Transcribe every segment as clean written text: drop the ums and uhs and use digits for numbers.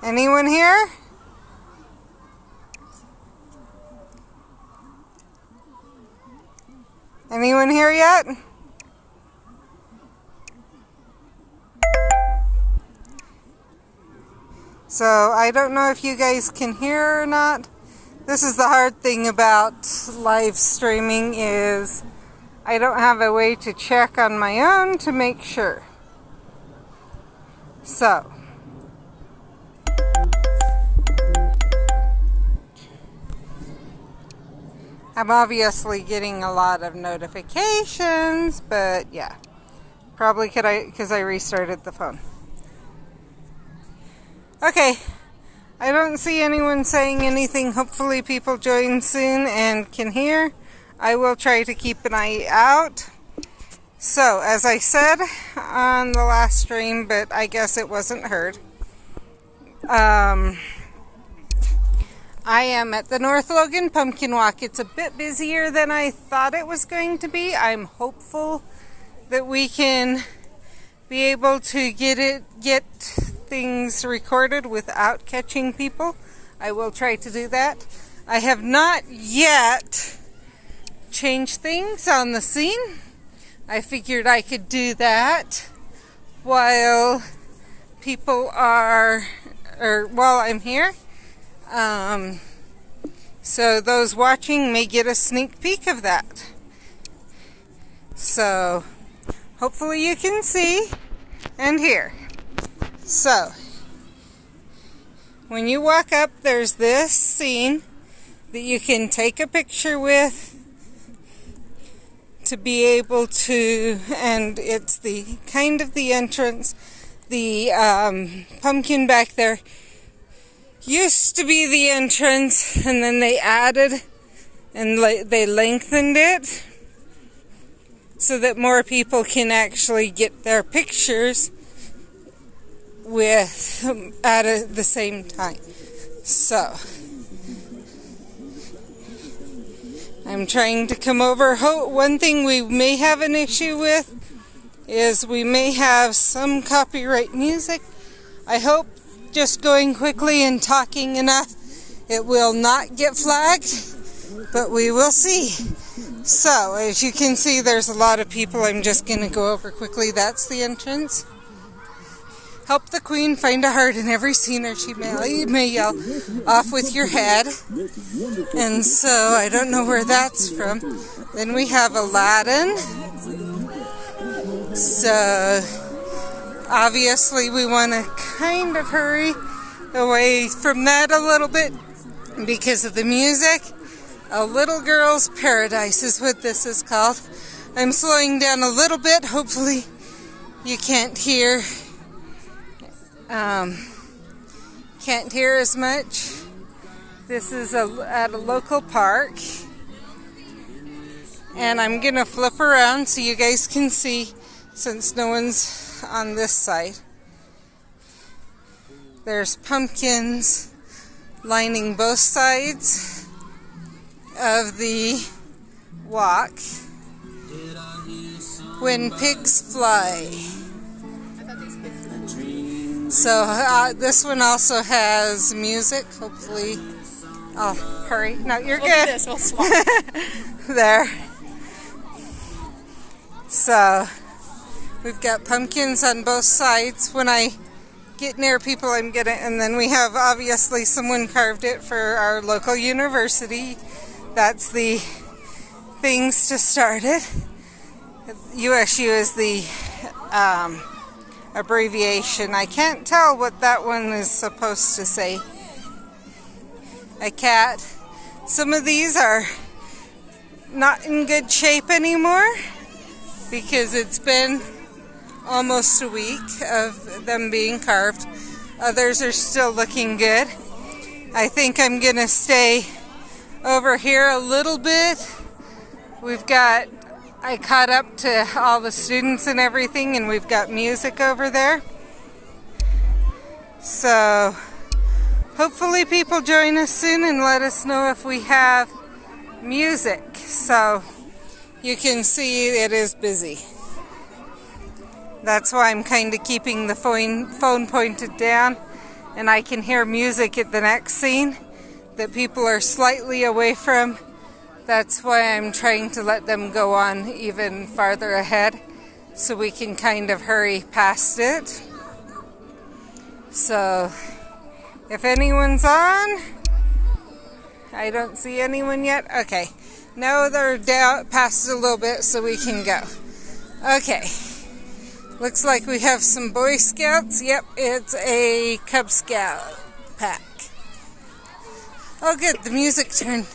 Anyone here? Anyone here yet? So I don't know if you guys can hear or not. This is the hard thing about live streaming is I don't have a way to check on my own to make sure. So I'm obviously getting a lot of notifications, but yeah, probably because I restarted the phone. Okay, I don't see anyone saying anything. Hopefully people join soon and can hear. I will try to keep an eye out. So, as I said on the last stream, but I guess it wasn't heard, I am at the North Logan Pumpkin Walk. It's a bit busier than I thought it was going to be. I'm hopeful that we can be able to get things recorded without catching people. I will try to do that. I have not yet changed things on the scene. I figured I could do that while people are, or while I'm here. So those watching may get a sneak peek of that. So hopefully you can see and hear. So when you walk up, there's this scene that you can take a picture with to be able to, and it's the kind of the entrance. The pumpkin back there used to be the entrance, and then they added and they lengthened it so that more people can actually get their pictures with at the same time. So I'm trying to come over. One thing we may have an issue with is we may have some copyright music. I hope just going quickly and talking enough it will not get flagged, but we will see. So as you can see, there's a lot of people. I'm just going to go over quickly. That's the entrance. Help the queen find a heart in every scene, or she may yell off with your head. And so I don't know where that's from. Then we have Aladdin. So obviously we want to kind of hurry away from that a little bit because of the music. A Little Girl's Paradise is what this is called. I'm slowing down a little bit. Hopefully you can't hear as much. This is at a local park, and I'm gonna flip around so you guys can see since no one's on this side. There's pumpkins lining both sides of the walk. When pigs fly. So this one also has music. Hopefully, oh, hurry! No, you're good. This, we'll swap. There. So we've got pumpkins on both sides. When I get near people, I'm gonna. And then we have obviously someone carved it for our local university. That's the things to start it. USU is the abbreviation. I can't tell what that one is supposed to say. A cat. Some of these are not in good shape anymore because it's been almost a week of them being carved. Others are still looking good. I think I'm gonna stay over here a little bit. I caught up to all the students and everything, and we've got music over there. So hopefully people join us soon and let us know if we have music. So you can see it is busy. That's why I'm kind of keeping the phone pointed down. and I can hear music at the next scene that people are slightly away from. That's why I'm trying to let them go on even farther ahead so we can kind of hurry past it. So if anyone's on, I don't see anyone yet. Okay, now they're down past a little bit so we can go. Okay, looks like we have some Boy Scouts. Yep, it's a Cub Scout pack. Oh good, the music turned,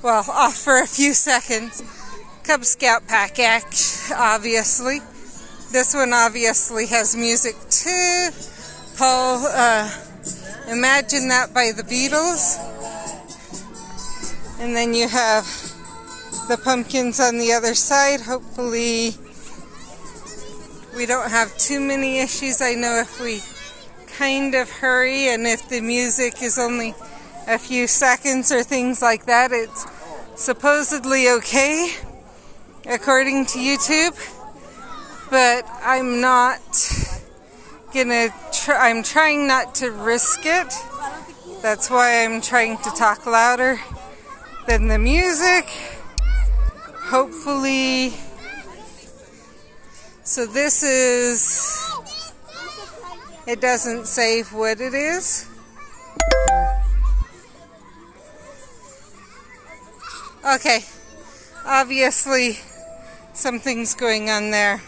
well, off for a few seconds. Cub Scout pack, obviously. This one obviously has music too. Paul, Imagine That by the Beatles. And then you have the pumpkins on the other side. Hopefully we don't have too many issues. I know if we kind of hurry and if the music is only a few seconds or things like that, it's supposedly okay according to YouTube. But I'm not gonna I'm trying not to risk it. That's why I'm trying to talk louder than the music. Hopefully. So this is, it doesn't say what it is. Okay, obviously something's going on there.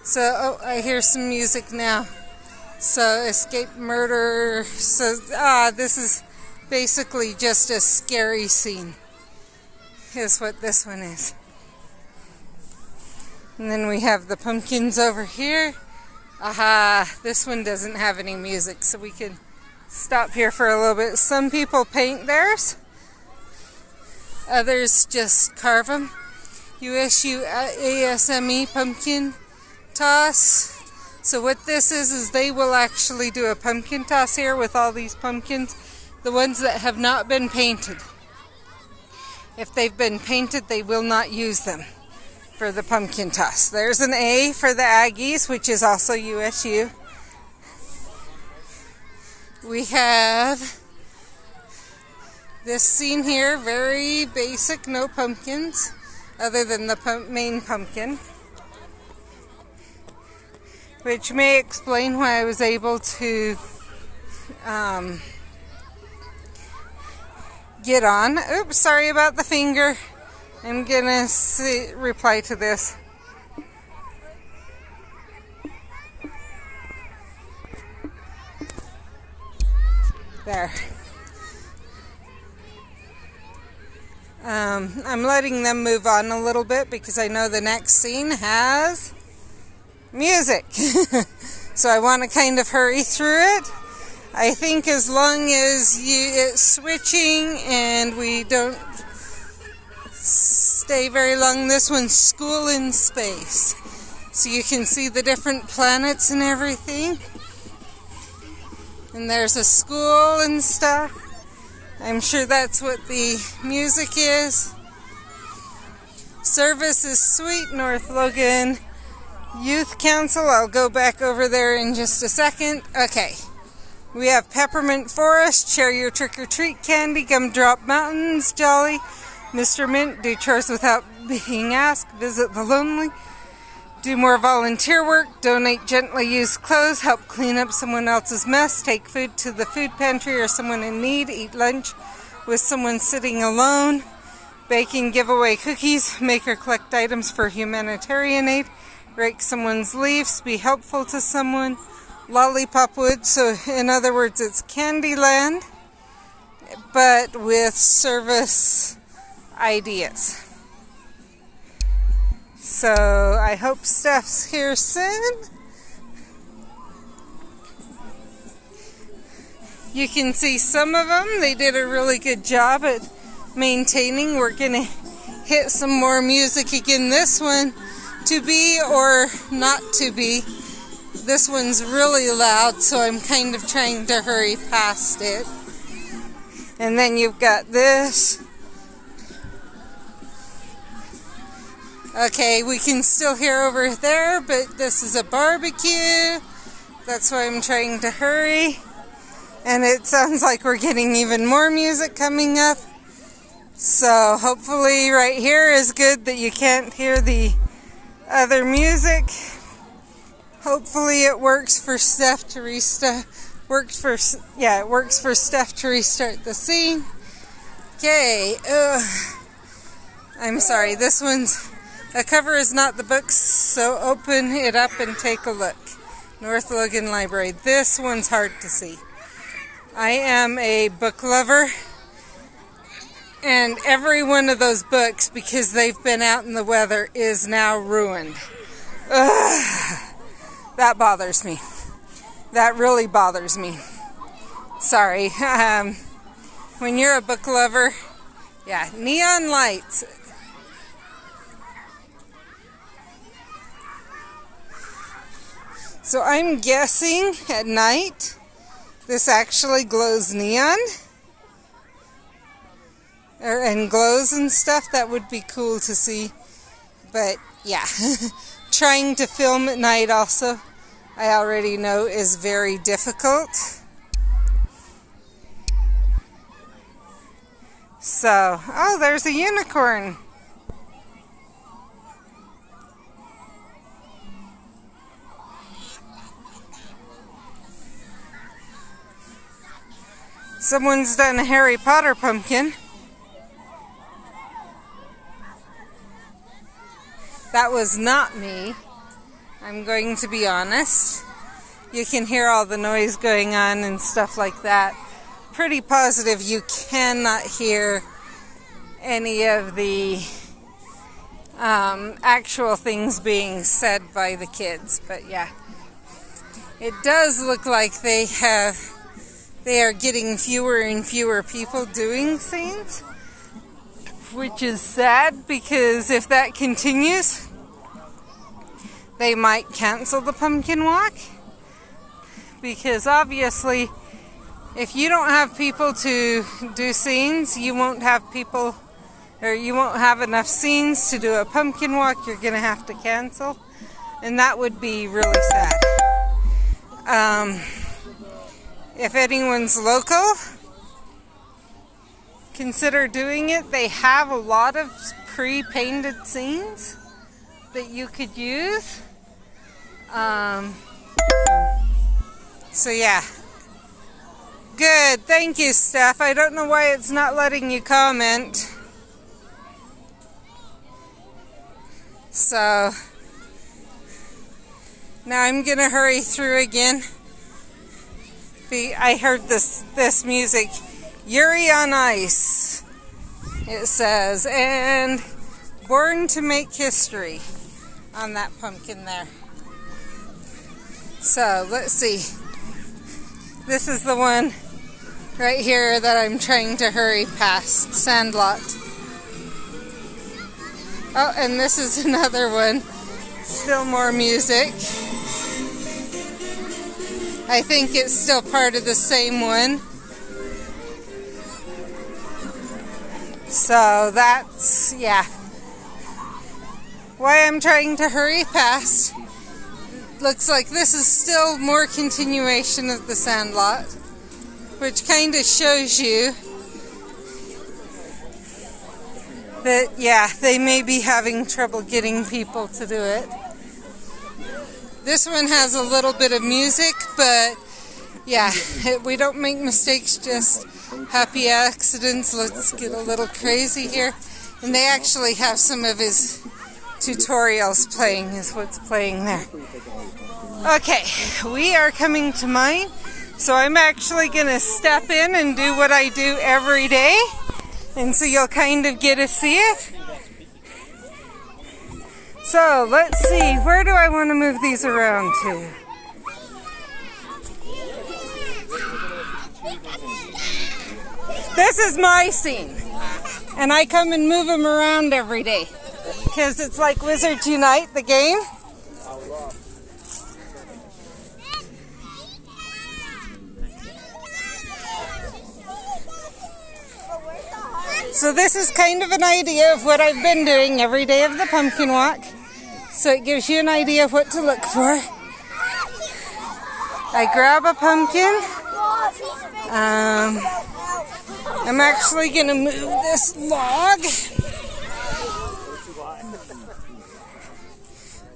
So, oh, I hear some music now. So, escape murder. So, this is basically just a scary scene, is what this one is. And then we have the pumpkins over here. Aha, this one doesn't have any music, so we can stop here for a little bit. Some people paint theirs. Others just carve them. USU ASME pumpkin toss. So what this is they will actually do a pumpkin toss here with all these pumpkins, the ones that have not been painted. If they've been painted, they will not use them for the pumpkin toss. There's an A for the Aggies, which is also USU. We have this scene here, very basic, no pumpkins other than the main pumpkin, which may explain why I was able to get on. Oops, sorry about the finger. I'm gonna reply to this. There. I'm letting them move on a little bit because I know the next scene has music. So I want to kind of hurry through it. I think as long as it's switching and we don't stay very long. This one's School in Space. So you can see the different planets and everything. And there's a school and stuff. I'm sure that's what the music is. Service is sweet, North Logan Youth Council. I'll go back over there in just a second. Okay. We have Peppermint Forest, Share Your Trick or Treat Candy, Gumdrop Mountains, Jolly, Mr. Mint, Do Chores Without Being Asked, Visit the Lonely, Do More Volunteer Work, Donate Gently Used Clothes, Help Clean Up Someone Else's Mess, Take Food to the Food Pantry or Someone in Need, Eat Lunch with Someone Sitting Alone, Bake and Give Away Cookies, Make or Collect Items for Humanitarian Aid, Rake Someone's Leaves, Be Helpful to Someone, Lollipop Wood. So in other words, it's Candyland, but with service ideas. So I hope Steph's here soon. You can see some of them. They did a really good job at maintaining. We're going to hit some more music again. This one, to be or not to be. This one's really loud, so I'm kind of trying to hurry past it. And then you've got this. Okay, we can still hear over there, but this is a barbecue. That's why I'm trying to hurry. And it sounds like we're getting even more music coming up. So hopefully right here is good that you can't hear the other music. Hopefully it works for Steph to restart. It works for Steph to restart the scene. Okay. I'm sorry. This one's the cover is not the books, so open it up and take a look. North Logan Library. This one's hard to see. I am a book lover, and every one of those books, because they've been out in the weather, is now ruined. That bothers me. That really bothers me. Sorry. When you're a book lover, yeah, neon lights. So I'm guessing at night this actually glows neon and glows and stuff. That would be cool to see. But yeah, trying to film at night also, I already know, is very difficult. So, oh, there's a unicorn. Someone's done a Harry Potter pumpkin. That was not me. I'm going to be honest. You can hear all the noise going on and stuff like that. Pretty positive you cannot hear any of the actual things being said by the kids. But yeah, it does look like they are getting fewer and fewer people doing scenes, which is sad, because if that continues, they might cancel the pumpkin walk. Because obviously, if you don't have people to do scenes, you won't have people, or you won't have enough scenes to do a pumpkin walk. You're going to have to cancel, and that would be really sad. If anyone's local, consider doing it. They have a lot of pre-painted scenes that you could use. So yeah. Good. Thank you, Steph. I don't know why it's not letting you comment. So now I'm going to hurry through again. I heard this music, Yuri on Ice, it says, and Born to Make History on that pumpkin there. So let's see. This is the one right here that I'm trying to hurry past, Sandlot. Oh, and this is another one. Still more music. I think it's still part of the same one. So that's, yeah. Why I'm trying to hurry past. Looks like this is still more continuation of the Sandlot, which kind of shows you that, yeah, they may be having trouble getting people to do it. This one has a little bit of music, but yeah, we don't make mistakes, just happy accidents. Let's get a little crazy here. And they actually have some of his tutorials playing, is what's playing there. Okay, we are coming to mine, so I'm actually going to step in and do what I do every day, and so you'll kind of get to see it. So, let's see, where do I want to move these around to? This is my scene, and I come and move them around every day, because it's like Wizards Unite, the game. So this is kind of an idea of what I've been doing every day of the pumpkin walk. So it gives you an idea of what to look for. I grab a pumpkin. I'm actually going to move this log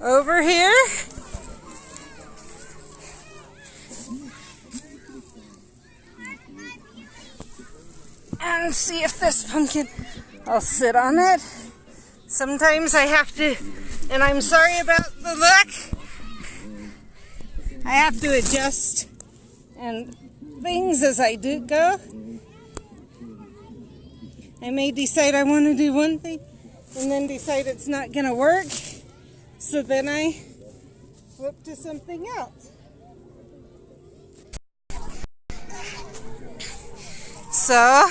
over here. And see if this pumpkin, I'll sit on it. Sometimes I have to, and I'm sorry about the look, I have to adjust and things as I do go. I may decide I want to do one thing and then decide it's not going to work. So then I flip to something else. So,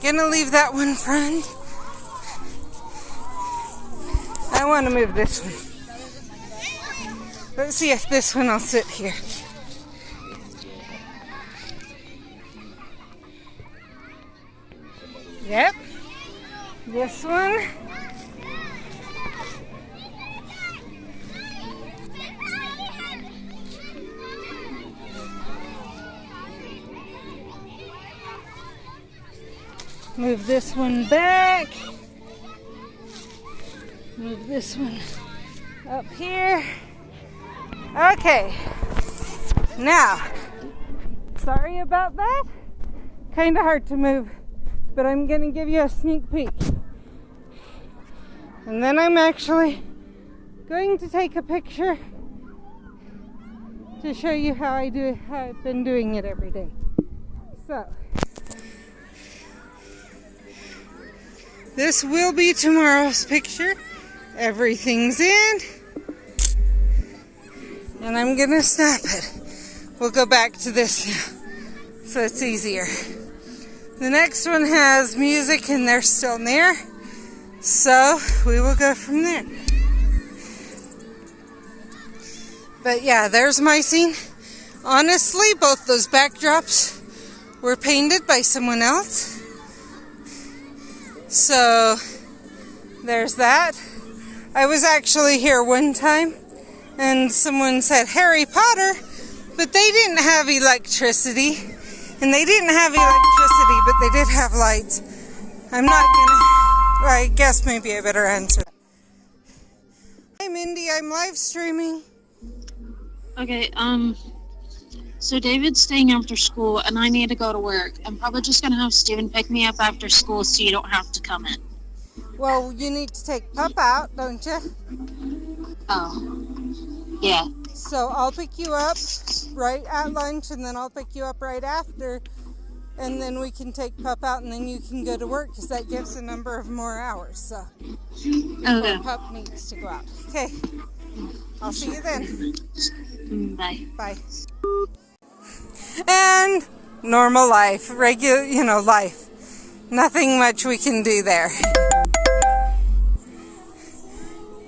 gonna leave that one front. I want to move this one. Let's see if this one will sit here. Yep. This one. Move this one back. Move this one up here. Okay. Now, sorry about that. Kind of hard to move, but I'm going to give you a sneak peek. And then I'm actually going to take a picture to show you how I've been doing it every day. So, this will be tomorrow's picture. Everything's in. And I'm going to snap it. We'll go back to this now, so it's easier. The next one has music and they're still near. So we will go from there. But yeah, there's my scene. Honestly, both those backdrops were painted by someone else. So, there's that. I was actually here one time, and someone said Harry Potter, but they didn't have electricity. And they didn't have electricity, but they did have lights. I'm not gonna, well, I guess maybe I better answer. Hi Mindy, I'm live streaming. Okay, so David's staying after school, and I need to go to work. I'm probably just going to have Steven pick me up after school so you don't have to come in. Well, you need to take Pup out, don't you? Oh, yeah. So I'll pick you up right at lunch, and then I'll pick you up right after, and then we can take Pup out, and then you can go to work, because that gives a number of more hours, so. Okay. Pup needs to go out. Okay. I'll see you then. Bye. Bye. And normal life, regular, life. Nothing much we can do there.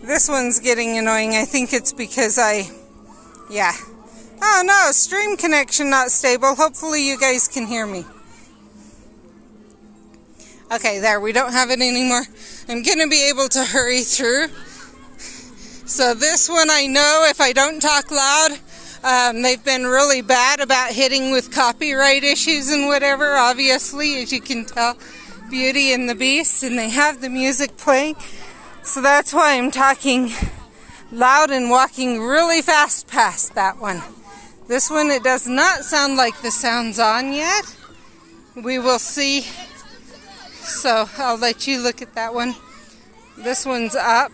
This one's getting annoying. I think it's because yeah. Oh no, stream connection not stable. Hopefully you guys can hear me. Okay, there, we don't have it anymore. I'm going to be able to hurry through. So this one I know if I don't talk loud, they've been really bad about hitting with copyright issues and whatever, obviously, as you can tell, Beauty and the Beast, and they have the music playing. So that's why I'm talking loud and walking really fast past that one. This one, it does not sound like the sound's on yet. We will see. So I'll let you look at that one. This one's up.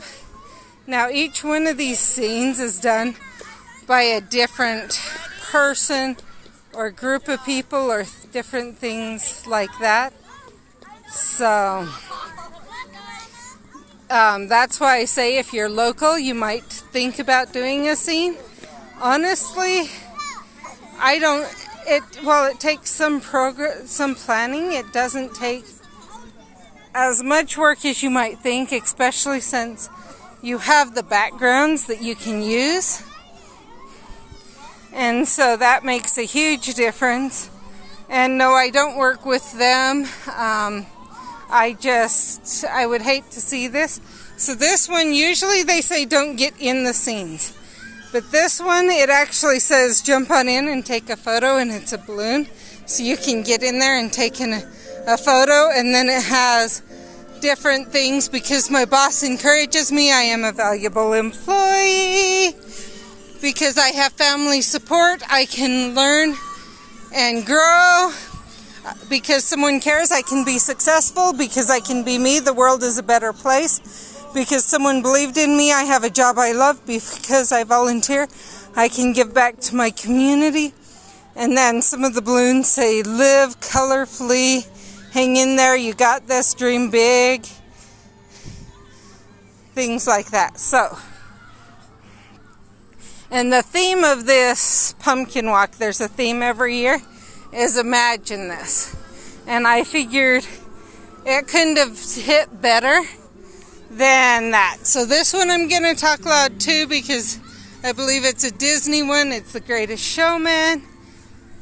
Now each one of these scenes is done by a different person or group of people or different things like that. So that's why I say if you're local, you might think about doing a scene. Honestly, it takes some planning. It doesn't take as much work as you might think, especially since you have the backgrounds that you can use. And so that makes a huge difference. And no, I don't work with them. I would hate to see this. So this one, usually they say don't get in the scenes. But this one, it actually says jump on in and take a photo, and it's a balloon. So you can get in there and take a photo, and then it has different things because my boss encourages me. I am a valuable employee. Because I have family support, I can learn and grow. Because someone cares, I can be successful. Because I can be me, the world is a better place. Because someone believed in me, I have a job I love. Because I volunteer, I can give back to my community. And then some of the balloons say, live colorfully, hang in there, you got this, dream big. Things like that. So, and the theme of this pumpkin walk, there's a theme every year, is imagine this. And I figured it couldn't have hit better than that. So this one I'm going to talk loud too because I believe it's a Disney one. It's The Greatest Showman.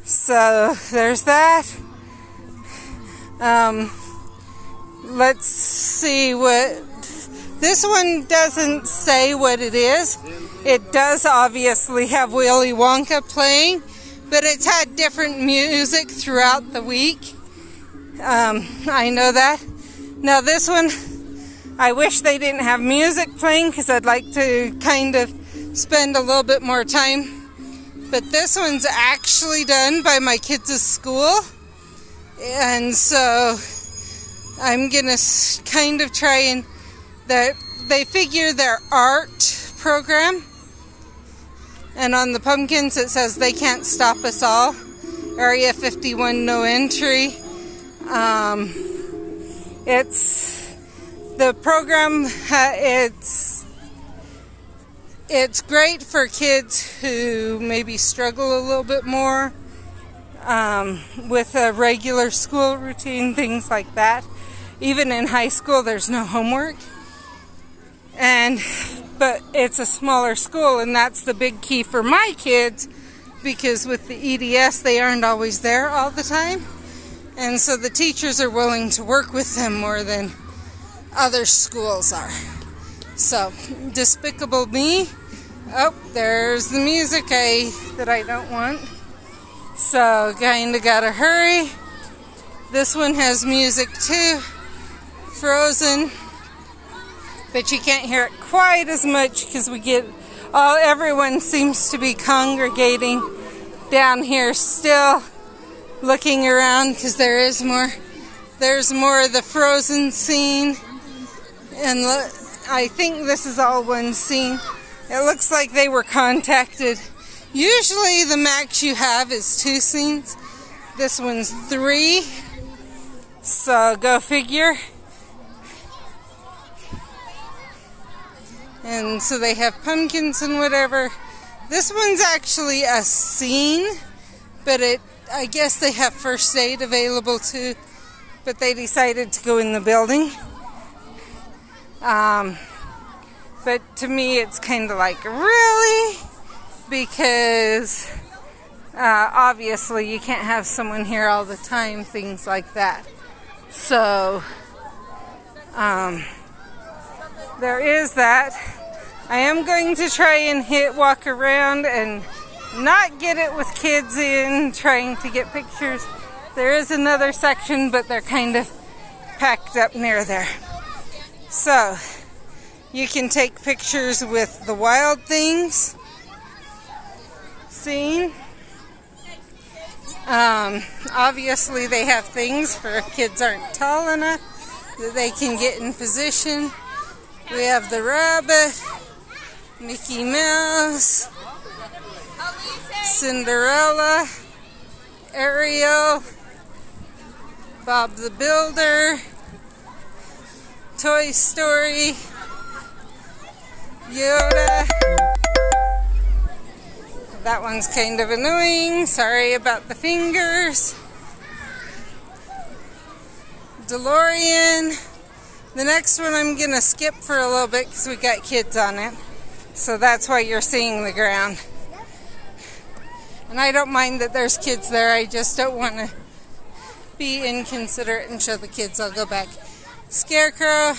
So there's that. Let's see what... This one doesn't say what it is. It does obviously have Willy Wonka playing, but it's had different music throughout the week. I know that. Now this one, I wish they didn't have music playing because I'd like to kind of spend a little bit more time. But this one's actually done by my kids' school. And so I'm going to kind of try and... They figure their art program. And on the pumpkins it says they can't stop us all. Area 51, no entry. It's the program. It's great for kids who maybe struggle a little bit more with a regular school routine, things like that. Even in high school, there's no homework. But it's a smaller school, and that's the big key for my kids, because with the EDS, they aren't always there all the time. And so the teachers are willing to work with them more than other schools are. So, Despicable Me. Oh, there's the music that I don't want. So, kinda gotta hurry. This one has music too. Frozen. But you can't hear it quite as much because everyone seems to be congregating down here still, looking around because there's more of the Frozen scene. And I think this is all one scene. It looks like they were contacted. Usually the max you have is 2 scenes. This one's 3. So go figure. And so they have pumpkins and whatever. This one's actually a scene, but I guess they have first aid available too. But they decided to go in the building. But to me it's kind of like, really? Because obviously you can't have someone here all the time, things like that. So there is that. I am going to try and walk around and not get it with kids in, trying to get pictures. There is another section, but they're kind of packed up near there. So, you can take pictures with the wild things scene. Obviously they have things for if kids aren't tall enough that they can get in position. We have the rabbit, Mickey Mouse, Cinderella, Ariel, Bob the Builder, Toy Story, Yoda. That one's kind of annoying. Sorry about the fingers. DeLorean. The next one I'm going to skip for a little bit because we got kids on it. So that's why you're seeing the ground. And I don't mind that there's kids there. I just don't want to be inconsiderate and show the kids. I'll go back Scarecrow,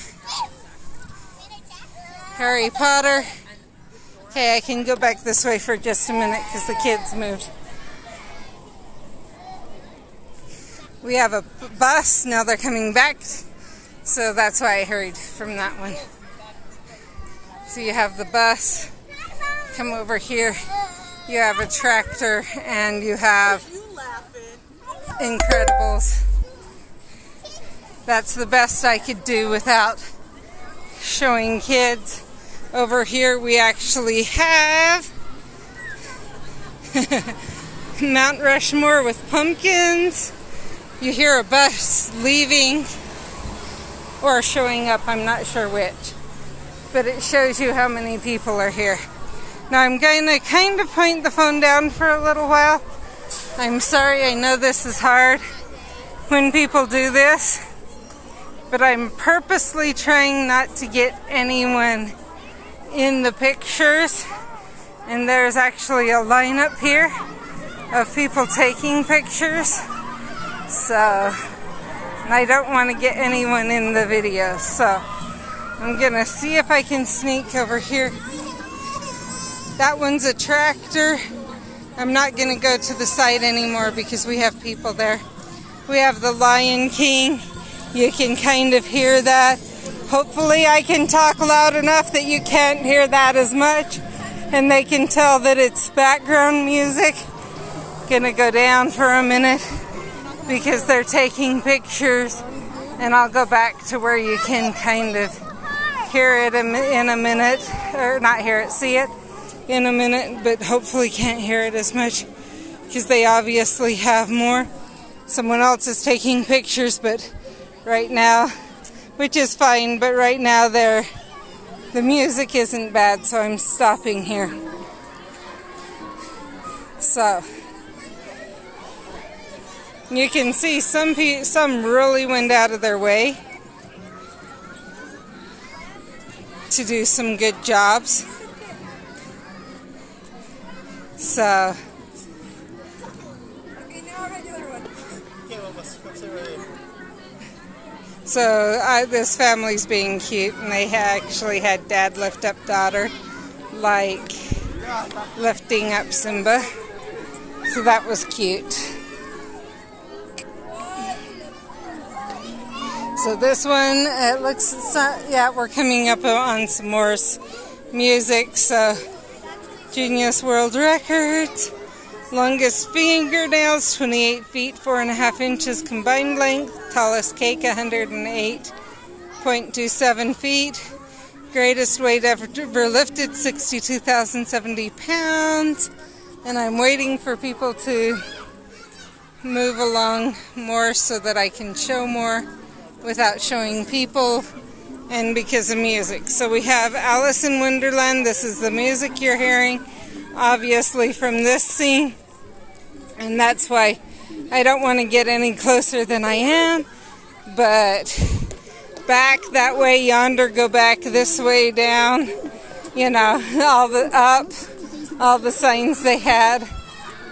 Harry Potter. Okay, I can go back this way for just a minute because the kids moved. We have a bus, now they're coming back, so that's why I hurried from that one. So you have the bus, come over here, you have a tractor, and you have Incredibles. That's the best I could do without showing kids. Over here we actually have Mount Rushmore with pumpkins. You hear a bus leaving or showing up, I'm not sure which. But it shows you how many people are here. Now I'm going to kind of point the phone down for a little while. I'm sorry, I know this is hard when people do this. But I'm purposely trying not to get anyone in the pictures. And there's actually a lineup here of people taking pictures. So, and I don't want to get anyone in the video. So, I'm going to see if I can sneak over here. That one's a tractor. I'm not going to go to the side anymore because we have people there. We have the Lion King. You can kind of hear that. Hopefully I can talk loud enough that you can't hear that as much. And they can tell that it's background music. Gonna go down for a minute because they're taking pictures. And I'll go back to where you can kind of hear it in a minute. Or not hear it, see it in a minute. But hopefully can't hear it as much because they obviously have more. Someone else is taking pictures, but right now, which is fine, but right now the music isn't bad, so I'm stopping here. So you can see some really went out of their way to do some good jobs. So this family's being cute, and they actually had Dad lift up daughter, like lifting up Simba. So that was cute. So this one, it looks, yeah, we're coming up on some more music. So Genius World Records. Longest fingernails, 28 feet, 4.5 inches combined length. Tallest cake, 108.27 feet. Greatest weight ever lifted, 62,070 pounds. And I'm waiting for people to move along more so that I can show more without showing people and because of music. So we have Alice in Wonderland. This is the music you're hearing, obviously, from this scene. And that's why I don't want to get any closer than I am. But back that way, yonder, go back this way down. You know, all the signs they had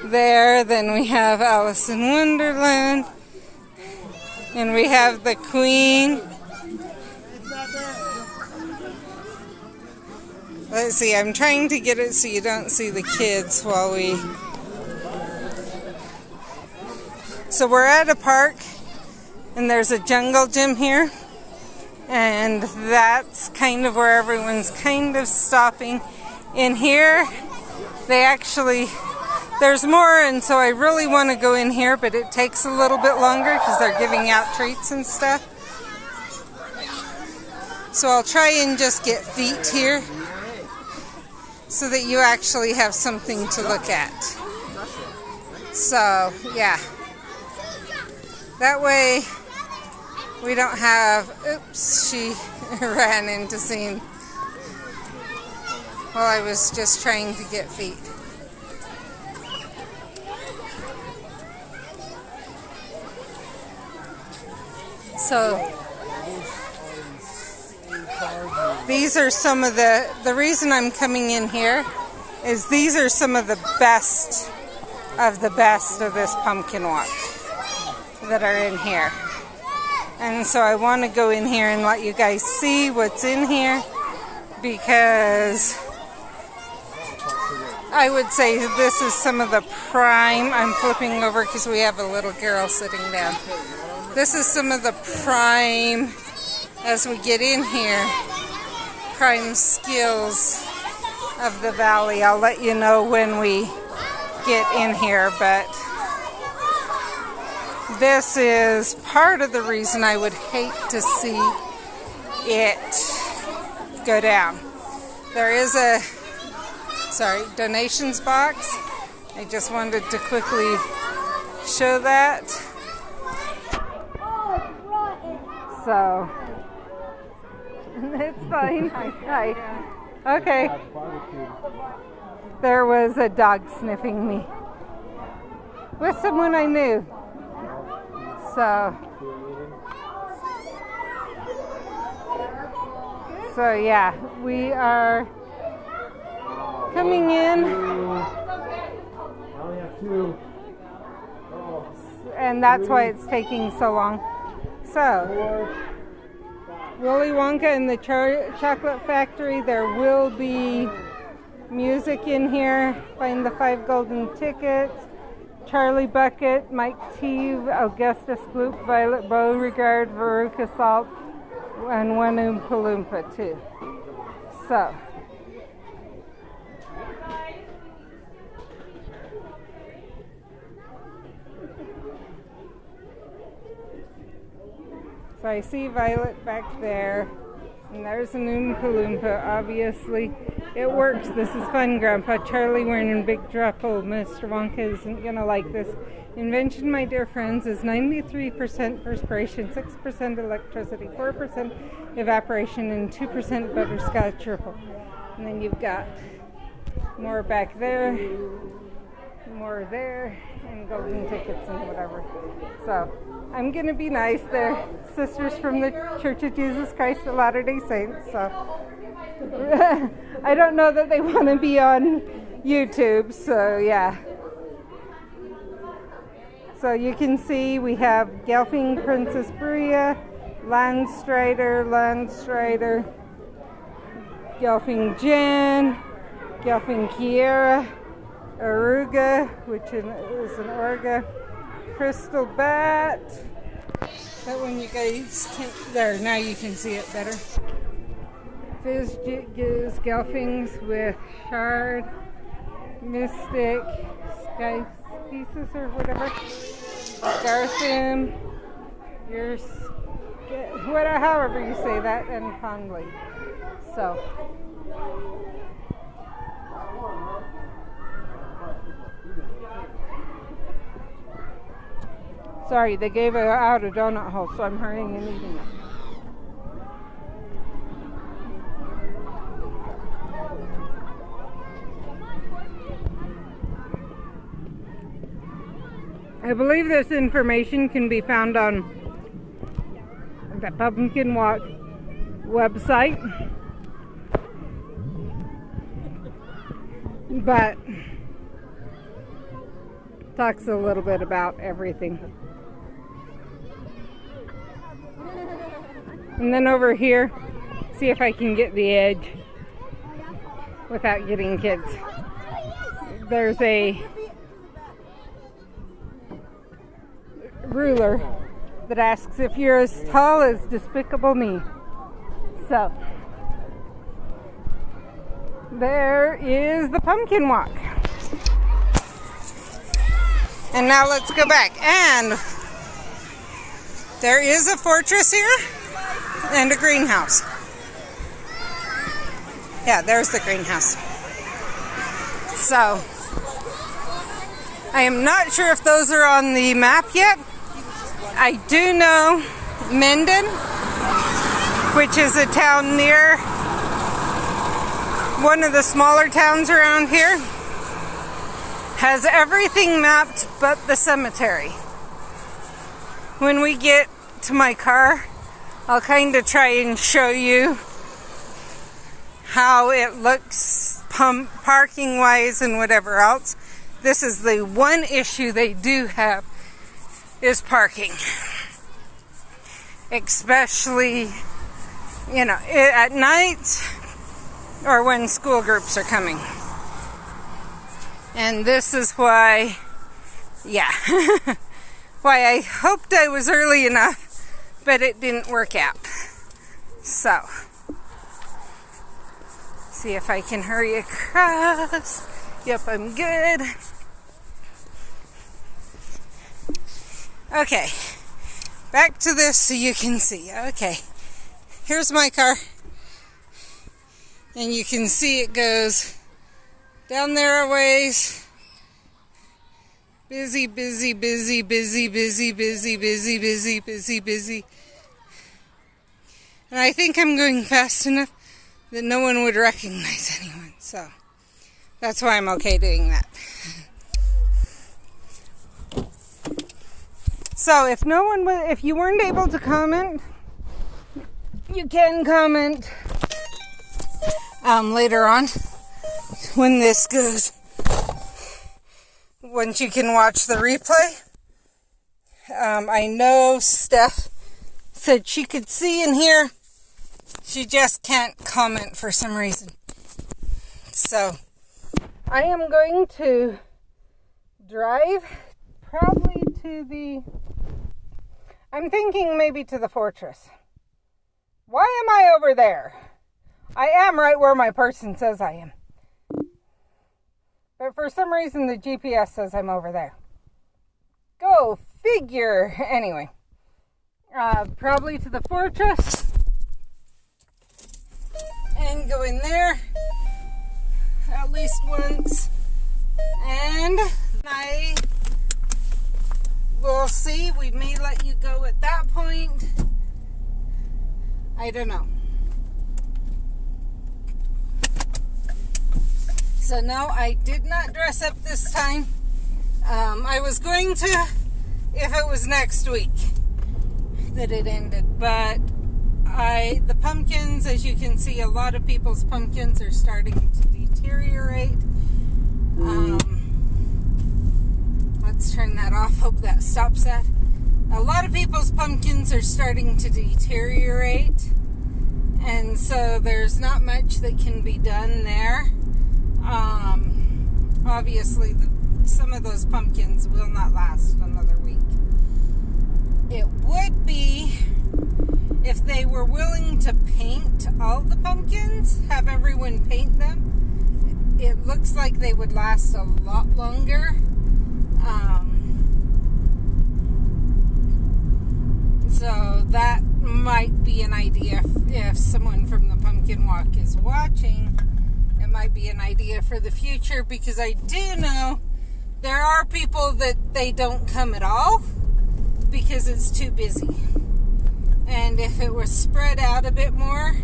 there. Then we have Alice in Wonderland. And we have the Queen. Let's see, I'm trying to get it so you don't see the kids while we... So we're at a park, and there's a jungle gym here. And that's kind of where everyone's kind of stopping. In here, they actually... There's more, and so I really want to go in here, but it takes a little bit longer because they're giving out treats and stuff. So I'll try and just get feet here so that you actually have something to look at. So, yeah. That way we don't have... Oops, she ran into scene while I was just trying to get feet. So these are some of the reason I'm coming in here is these are some of the best of this pumpkin walk that are in here. And so I want to go in here and let you guys see what's in here, because I would say this is some of the prime. I'm flipping over because we have a little girl sitting down. This is some of the prime, as we get in here, prime skills of the valley. I'll let you know when we get in here, but this is part of the reason I would hate to see it go down. There is a donations box. I just wanted to quickly show that. So it's fine. Hi. Okay. There was a dog sniffing me with someone I knew. So yeah, we are coming in, and that's why it's taking so long. So, Willy Wonka and the Chocolate Factory, there will be music in here. Find the 5 golden tickets. Charlie Bucket, Mike Teeve, Augustus Gloop, Violet Beauregard, Veruca Salt, and one Oompa Loompa too. So, I see Violet back there, and there's an Oompa Loompa, obviously. It works. This is fun, Grandpa. Charlie wearing a big trouble. Mr. Wonka isn't going to like this. Invention, my dear friends, is 93% perspiration, 6% electricity, 4% evaporation, and 2% butterscotch triple. And then you've got more back there, more there, and golden tickets and whatever. So I'm going to be nice. They're sisters from the Church of Jesus Christ of Latter-day Saints. So I don't know that they want to be on YouTube. So yeah. So you can see we have Gelfing Princess Bria, Landstrider, Gelfing Jen, Gelfing Kiera, Aruga, which is an Orga, Crystal Bat. That one you guys can't, there, now you can see it better. Fizz Giz Gelfings with Shard, Mystic, Sky Pieces or whatever, Garthim, however you say that, and Conley. So, sorry, they gave out a donut hole, so I'm hurrying and eating it. I believe this information can be found on the Pumpkin Walk website, but talks a little bit about everything. And then over here, see if I can get the edge without getting kids. There's a ruler that asks if you're as tall as Despicable Me. So, there is the Pumpkin Walk. And now let's go back. And there is a fortress here and a greenhouse. Yeah, there's the greenhouse. So, I am not sure if those are on the map yet. I do know Menden, which is a town near one of the smaller towns around here, has everything mapped but the cemetery. When we get to my car, I'll kind of try and show you how it looks parking wise and whatever else. This is the one issue they do have, is parking. especially, at night or when school groups are coming. And this is why, why I hoped I was early enough, but it didn't work out. So, see if I can hurry across. Yep, I'm good. Okay, back to this so you can see. Okay, here's my car. And you can see it goes down there a ways. Busy, busy, busy, busy, busy, busy, busy, busy, busy, busy. And I think I'm going fast enough that no one would recognize anyone. So that's why I'm okay doing that. So if you weren't able to comment, you can comment later on when this goes. Once you can watch the replay. I know Steph said she could see and hear. She just can't comment for some reason. So I am going to drive probably I'm thinking maybe to the fortress. Why am I over there? I am right where my person says I am. But for some reason the GPS says I'm over there. Go figure. Anyway. Probably to the fortress. And go in there. At least once. And we'll see. We may let you go at that point. I don't know. So no, I did not dress up this time. I was going to if it was next week that it ended. But the pumpkins, as you can see, a lot of people's pumpkins are starting to deteriorate. Let's turn that off. Hope that stops that. A lot of people's pumpkins are starting to deteriorate. And so there's not much that can be done there. Obviously, some of those pumpkins will not last another week. It would be if they were willing to paint all the pumpkins, have everyone paint them. It looks like they would last a lot longer. So that might be an idea if someone from the Pumpkin Walk is watching. It might be an idea for the future, because I do know there are people that they don't come at all because it's too busy. And if it was spread out a bit more,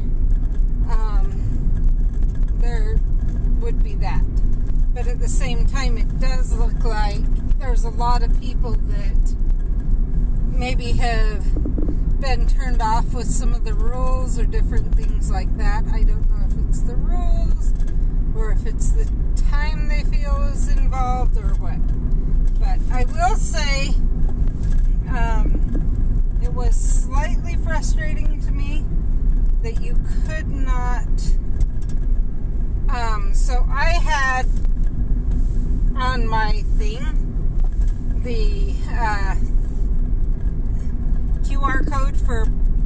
there would be that. But at the same time, it does look like there's a lot of people that maybe have been turned off with some of the rules or different things like that. I don't know if it's the rules or if it's the time they feel is involved or what. But I will say it was slightly frustrating to me that you could not. So I had on my thing the QR code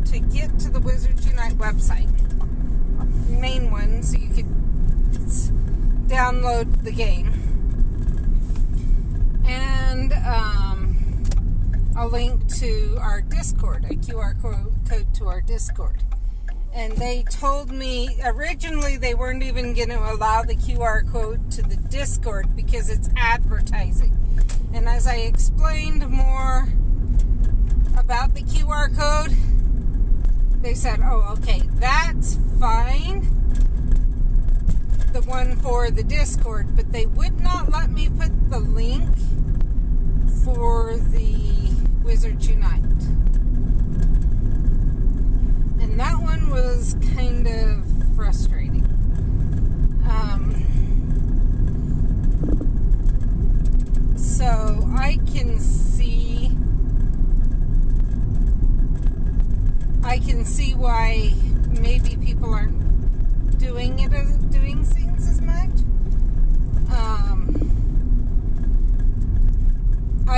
to get to the Wizards Unite website, main one, so you could download the game, and a link to our Discord, a QR code to our Discord. And they told me originally they weren't even going to allow the QR code to the Discord because it's advertising. And as I explained more about the QR code, they said, oh, okay, that's fine, the one for the Discord, but they would not let me put the link for the Wizards Unite. And that one was kind of frustrating. So I can see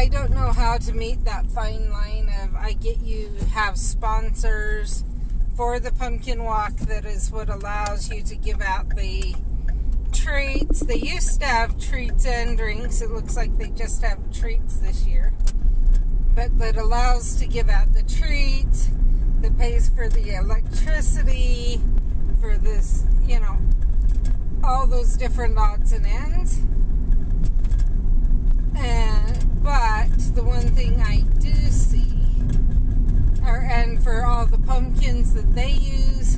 I don't know how to meet that fine line of I get you have sponsors for the pumpkin walk. That is what allows you to give out the treats. They used to have treats and drinks. It looks like they just have treats this year. But that allows to give out the treats, that pays for the electricity, for this, you know, all those different odds and ends. But the one thing I do see, and for all the pumpkins that they use,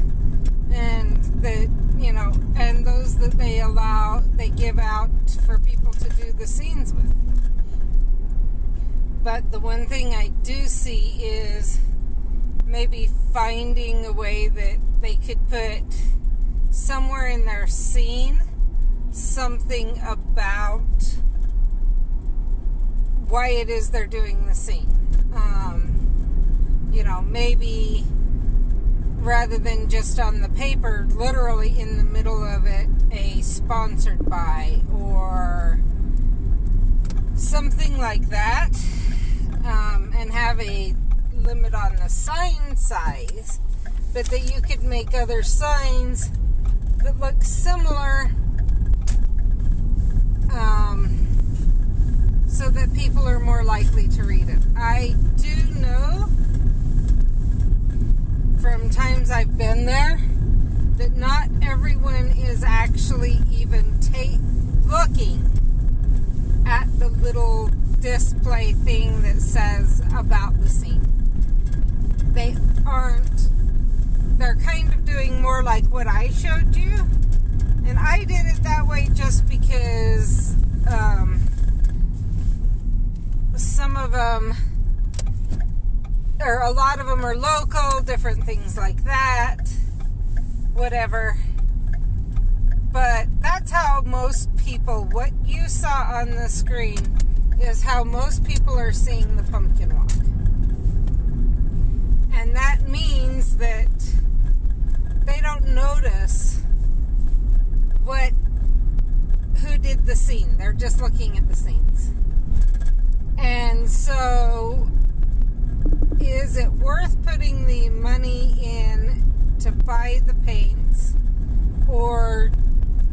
and that, you know, and those that they give out for people to do the scenes with. But the one thing I do see is maybe finding a way that they could put somewhere in their scene something about why it is they're doing the scene. You know, maybe rather than just on the paper, literally in the middle of it, a sponsored by or something like that, and have a limit on the sign size, but that you could make other signs that look similar, so that people are more likely to read it. I do know from times I've been there that not everyone is actually even looking at the little display thing that says about the scene. They aren't. They're kind of doing more like what I showed you, and I did it that way just because some of them, or a lot of them, are local, different things like that, whatever. But that's how most people, what you saw on the screen is how most people are seeing the pumpkin walk. And that means that they don't notice who did the scene. They're just looking at the scenes. And so, is it worth putting the money in to buy the paints, or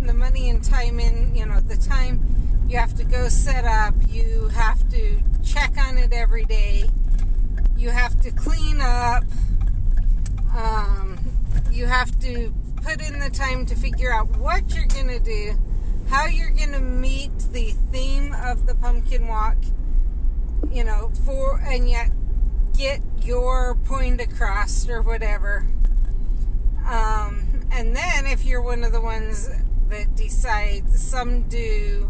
the money and time in, you know, the time you have to go set up, you have to check on it every day, you have to clean up, you have to put in the time to figure out what you're going to do, how you're going to meet the theme of the pumpkin walk, you know, and yet get your point across or whatever. And then if you're one of the ones that decides, some do,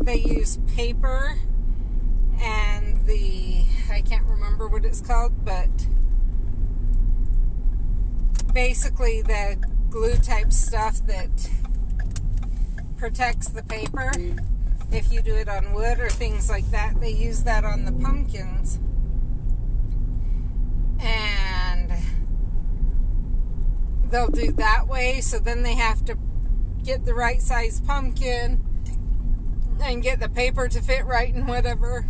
they use paper and I can't remember what it's called, but basically the glue type stuff that protects the paper. If you do it on wood or things like that, they use that on the pumpkins. And they'll do that way, so then they have to get the right size pumpkin and get the paper to fit right and whatever.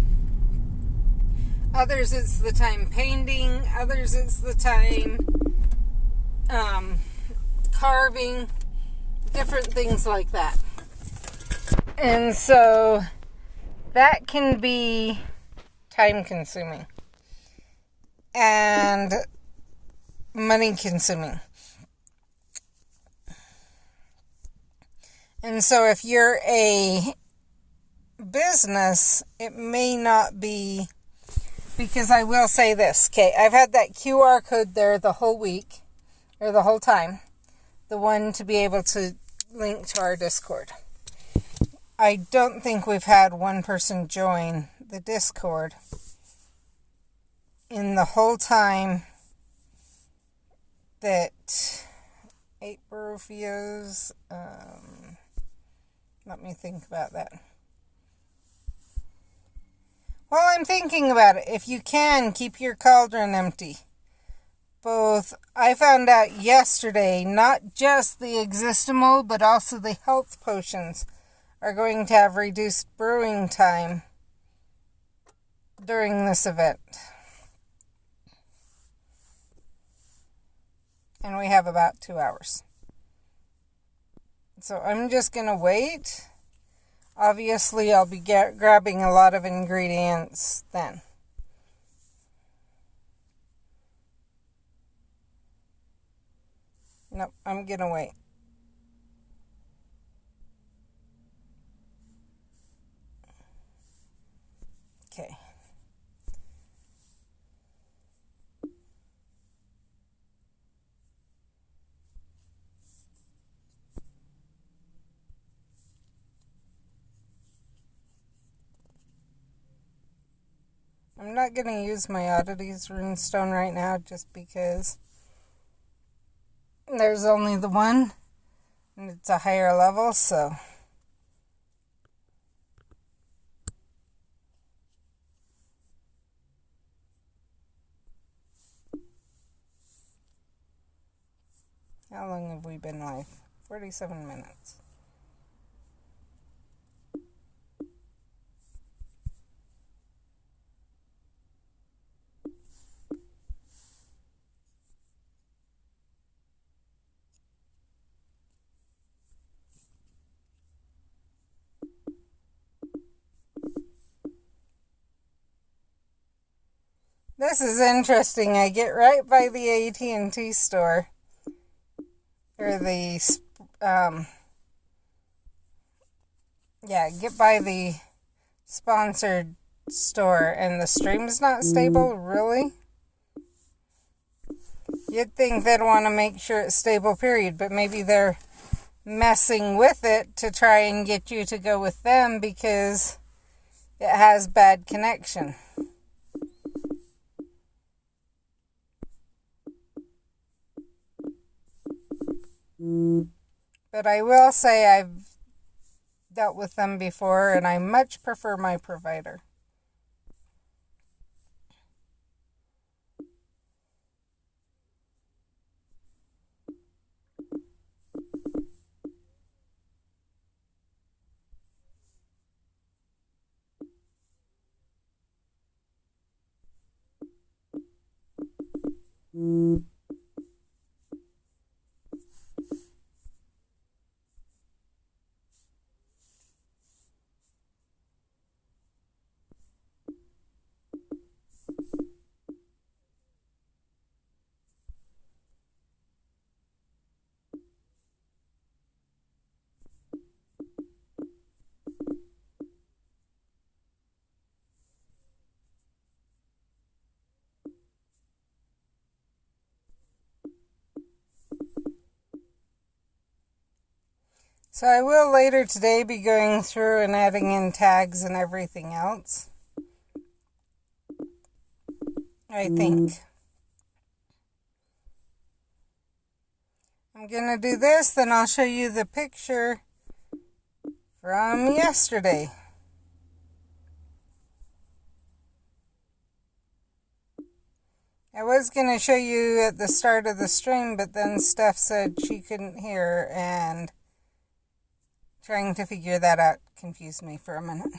Others it's the time painting, others it's the time carving, different things like that. And so that can be time consuming and money consuming. And so if you're a business, it may not be, because I will say this, okay, I've had that QR code there the whole week, or the whole time, the one to be able to link to our Discord. I don't think we've had one person join the Discord in the whole time that 8 Barufios, let me think about that. While I'm thinking about it, if you can, keep your cauldron empty. I found out yesterday, not just the Existimo, but also the health potions are going to have reduced brewing time during this event. And we have about 2 hours. So I'm just going to wait. Obviously, I'll be grabbing a lot of ingredients then. Nope, I'm going to wait. Okay. I'm not going to use my oddities runestone right now just because there's only the one and it's a higher level, so how long have we been live? 47 minutes. This is interesting. I get right by the AT&T store. Or the, get by the sponsored store and the stream's not stable? Really? You'd think they'd want to make sure it's stable, period, but maybe they're messing with it to try and get you to go with them because it has bad connection. But I will say I've dealt with them before and I much prefer my provider. So I will later today be going through and adding in tags and everything else. I think. I'm going to do this, then I'll show you the picture from yesterday. I was going to show you at the start of the stream, but then Steph said she couldn't hear, and trying to figure that out confused me for a minute.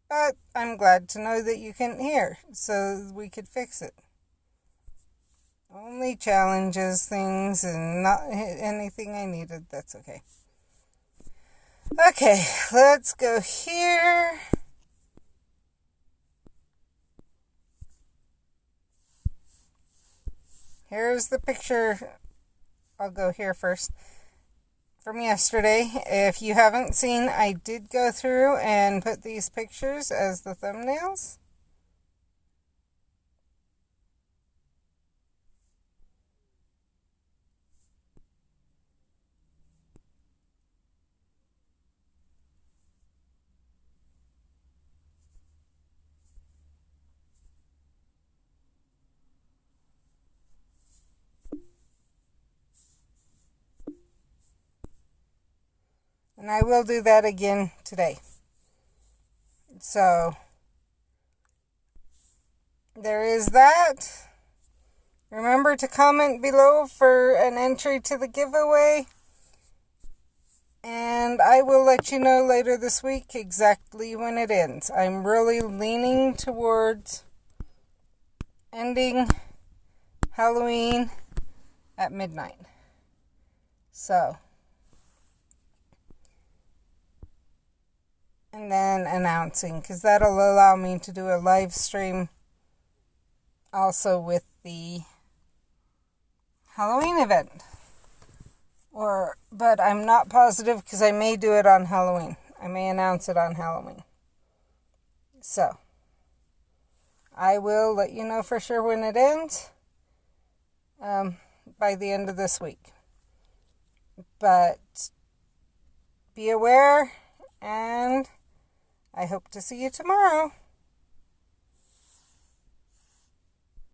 But I'm glad to know that you couldn't hear, so we could fix it. Only challenges things and not anything I needed. That's okay. Okay, let's go here. Here's the picture. I'll go here first. From yesterday. If you haven't seen, I did go through and put these pictures as the thumbnails. And I will do that again today. So, there is that. Remember to comment below for an entry to the giveaway. And I will let you know later this week exactly when it ends. I'm really leaning towards ending Halloween at midnight. So, and then announcing, because that'll allow me to do a live stream also with the Halloween event. But I'm not positive because I may do it on Halloween. I may announce it on Halloween. So, I will let you know for sure when it ends by the end of this week. But be aware, and I hope to see you tomorrow.